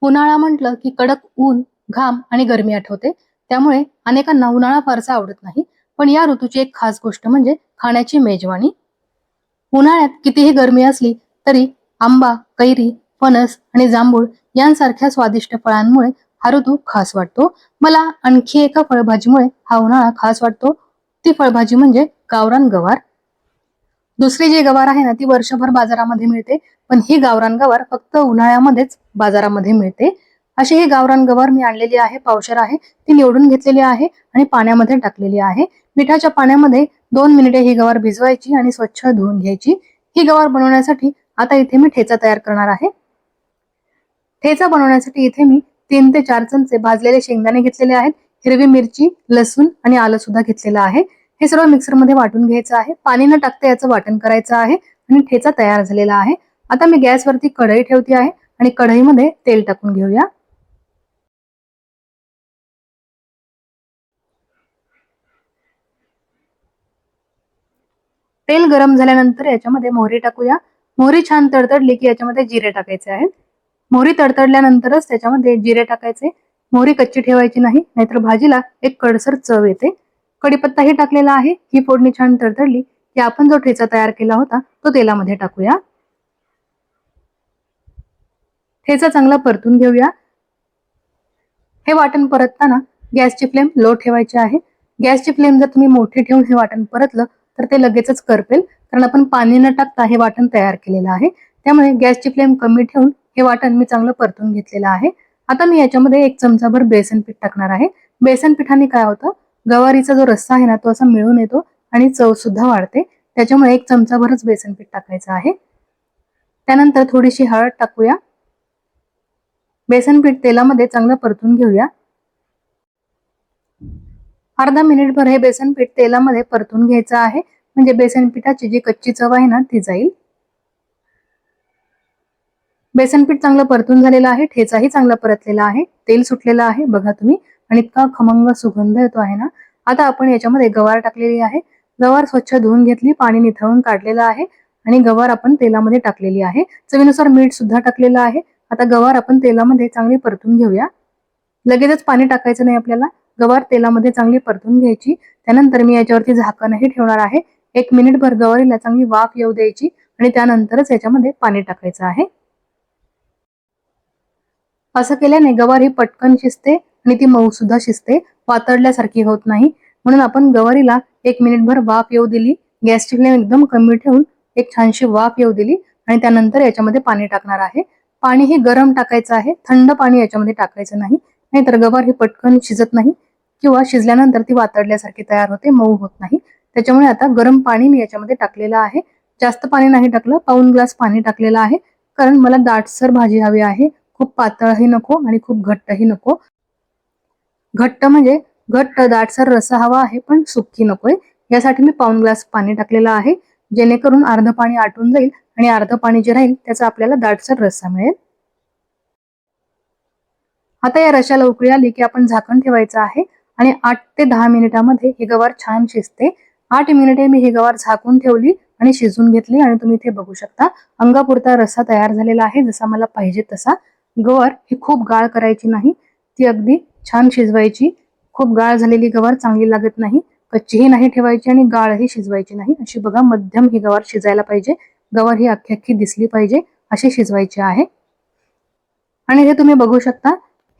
उन्हाळा म्हटलं की कडक ऊन, घाम आणि गरमी आठवते. त्यामुळे अनेकांना उन्हाळा फारसा आवडत नाही. पण या ऋतूची एक खास गोष्ट म्हणजे खाण्याची मेजवानी. उन्हाळ्यात कितीही गरमी असली तरी आंबा, कैरी, फणस आणि जांभूळ यांसारख्या स्वादिष्ट फळांमुळे हा ऋतू खास वाटतो. मला आणखी एका फळभाजीमुळे हा उन्हाळा खास वाटतो. ती फळभाजी म्हणजे गावरान गवार. दुसरी जी गवार आहे ना ती वर्षभर बाजारामध्ये मिळते, पण ही गावरान गवार फक्त उन्हाळ्यामध्येच बाजारामध्ये मिळते. अशी ही गावरान गवार मी आणलेली आहे, पावशेर आहे. ती निवडून घेतलेली आहे आणि पाण्यामध्ये टाकलेली आहे. मिठाच्या पाण्यामध्ये 2 मिनिटे ही गवार भिजवायची आणि स्वच्छ धुवून घ्यायची. ही गवार बनवण्यासाठी आता इथे मी ठेचा तयार करणार आहे. ठेचा बनवण्यासाठी इथे मी 3 ते 4 चमचे भाजलेले शेंगदाणे घेतलेले आहेत. हिरवी मिरची, लसूण आणि आलं सुद्धा घेतलेलं आहे. हे सर्व मिक्सरमध्ये वाटून घ्यायचं आहे. पाणी न टाकता याचं वाटण करायचं आहे आणि ठेचा तयार झालेला आहे. आता मी गॅसवरती कढई ठेवते आहे आणि कढईमध्ये तेल टाकून घेऊया. तेल गरम झाल्यानंतर याच्यामध्ये मोहरी टाकूया. मोहरी छान तडतडली की याच्यामध्ये जिरे टाकायचे आहेत. मोहरी तडतडल्यानंतरच त्याच्यामध्ये जिरे टाकायचे. मोहरी कच्ची ठेवायची नाही, नाहीतर भाजीला एक कडसर चव येते. कढीपत्ताही टाकलेला आहे. ही फोडणी छान तडतडली की आपण जो ठेचा तयार केला होता तो तेलामध्ये टाकूया. ठेचा चांगला परतून घेऊया. हे वाटण परतताना गॅसची फ्लेम लो ठेवायची आहे. गॅसची फ्लेम जर तुम्ही मोठी ठेवून हे वाटण परतलं तर ते लगेचच करपेल, कारण आपण पाणी न टाकता हे वाटण तयार केलेलं आहे. त्यामुळे गॅसची फ्लेम कमी ठेवून हे वाटण मी चांगलं परतून घेतलेलं आहे. आता मी याच्यामध्ये 1 चमचाभर बेसन पीठ टाकणार आहे. बेसन पिठाने काय होतं, गवारीचा जो रस्सा आहे ना तो असा मिळून येतो आणि चव सुद्धा वाढते. त्याच्यामुळे 1 चमचाभरच बेसन पीठ टाकायचं आहे. त्यानंतर थोडीशी हळद टाकूया. बेसन पीठ तेलामध्ये चांगलं परतून घेऊया. अर्धा मिनिटभर हे बेसन पीठ तेलामध्ये परतून घ्यायचं आहे, म्हणजे बेसन पिठाची जी कच्ची चव आहे ना ती जाईल. बेसन पीठ चांगलं परतून झालेलं आहे. ठेचाही चांगला परतलेला आहे. तेल सुटलेलं आहे बघा तुम्ही, आणि इतका खमंग सुगंध येतो आहे ना. आता आपण याच्यामध्ये गवार टाकलेली आहे. गवार स्वच्छ धुवून घेतली, पाणी निथळून काढलेलं आहे आणि गवार आपण तेलामध्ये टाकलेली आहे. चवीनुसार मीठ सुद्धा टाकलेलं आहे. आता गवार आपण तेलामध्ये चांगली परतून घेऊया. लगेचच पाणी टाकायचं नाही आपल्याला. गवार तेलामध्ये चांगली परतून घ्यायची. त्यानंतर मी याच्यावरती झाकणही ठेवणार आहे. 1 मिनिटभर गवारीला चांगली वाफ येऊ द्यायची आणि त्यानंतरच याच्यामध्ये पाणी टाकायचं आहे. असं केल्याने गवार ही पटकन शिजते आणि ती मऊ सुद्धा शिजते, वातडल्यासारखी होत नाही. म्हणून आपण गवारीला 1 मिनिटभर वाफ येऊ दिली. गॅसची फ्लेम एकदम कमी ठेवून एक छानशी वाफ येऊ दिली आणि त्यानंतर याच्यामध्ये पाणी टाकणार आहे. पाणी हे गरम टाकायचं आहे, थंड पाणी याच्यामध्ये टाकायचं नाही, नाहीतर गवार ही पटकन शिजत नाही किंवा शिजल्यानंतर ती वातडल्यासारखी तयार होते, मऊ होत नाही. त्याच्यामुळे आता गरम पाणी मी याच्यामध्ये टाकलेलं आहे. जास्त पाणी नाही टाकलं, पाऊण ग्लास पाणी टाकलेलं आहे, कारण मला दाटसर भाजी हवी आहे. खूप पातळही नको आणि खूप घट्टही नको. घट्ट म्हणजे घट्ट दाटसर रस्सा हवा आहे, पण सुक्की नकोय. यासाठी मी पाऊण ग्लास पाणी टाकलेलं आहे, जेणेकरून अर्ध पाणी आटून जाईल आणि अर्ध पाणी जे राहील त्याचा आपल्याला दाटसर रस्सा मिळेल. आता या रश्याला उकळी आली की आपण झाकण ठेवायचं आहे आणि 8 ते 10 मिनिटांमध्ये ही गवार छान शिजते. 8 मिनिटे मी ही गवार झाकून ठेवली आणि शिजून घेतली आणि तुम्ही इथे बघू शकता अंगापुरता रस्सा तयार झालेला आहे, जसा मला पाहिजे तसा. गवार ही खूप गाळ करायची नाही, ती अगदी छान शिजवायची. खूप गाळ झालेली गवार चांगली लागत नाही. कच्चीही नाही ठेवायची आणि गाळही शिजवायची नाही. अशी बघा मध्यम ही गवार शिजायला पाहिजे. गवार ही अख्खी अख्खी दिसली पाहिजे अशी शिजवायची आहे. आणि हे तुम्ही बघू शकता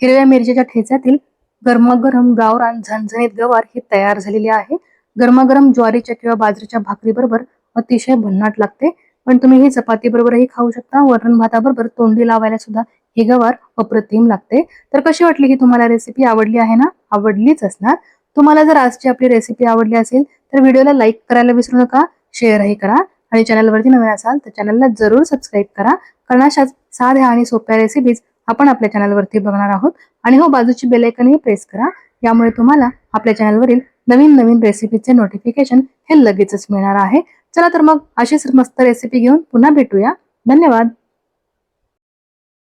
हिरव्या मिरचीच्या ठेच्यातील गरमागरम गावरान झणझणीत गवार ही तयार झालेली आहे. गरमागरम ज्वारीच्या किंवा बाजरीच्या भाकरी बरोबर अतिशय भन्नाट लागते. पण तुम्ही ही चपाती बरोबरही खाऊ शकता, वरण भाताबरोबर तोंडी लावायला सुद्धा ही गवार अप्रतिम लागते. तर कशी वाटली ही तुम्हाला रेसिपी? आवडली आहे ना? आवडलीच असणार. तुम्हाला जर आजची आपली रेसिपी आवडली असेल तर व्हिडिओला लाईक करायला विसरू नका, शेअरही करा आणि चॅनलवरती नवीन असाल तर चॅनलला जरूर सबस्क्राईब करा, कारण अशाच साध्या आणि सोप्या रेसिपीज आपण आपल्या चॅनलवरती बघणार आहोत. आणि हो, बाजूची बेल आयकॉनही प्रेस करा, यामुळे तुम्हाला आपल्या चॅनलवरील नवीन नवीन रेसिपीचे नोटिफिकेशन हे लगेचच मिळणार आहे. चला तर मग अशीच मस्त रेसिपी घेऊन पुन्हा भेटूया. धन्यवाद.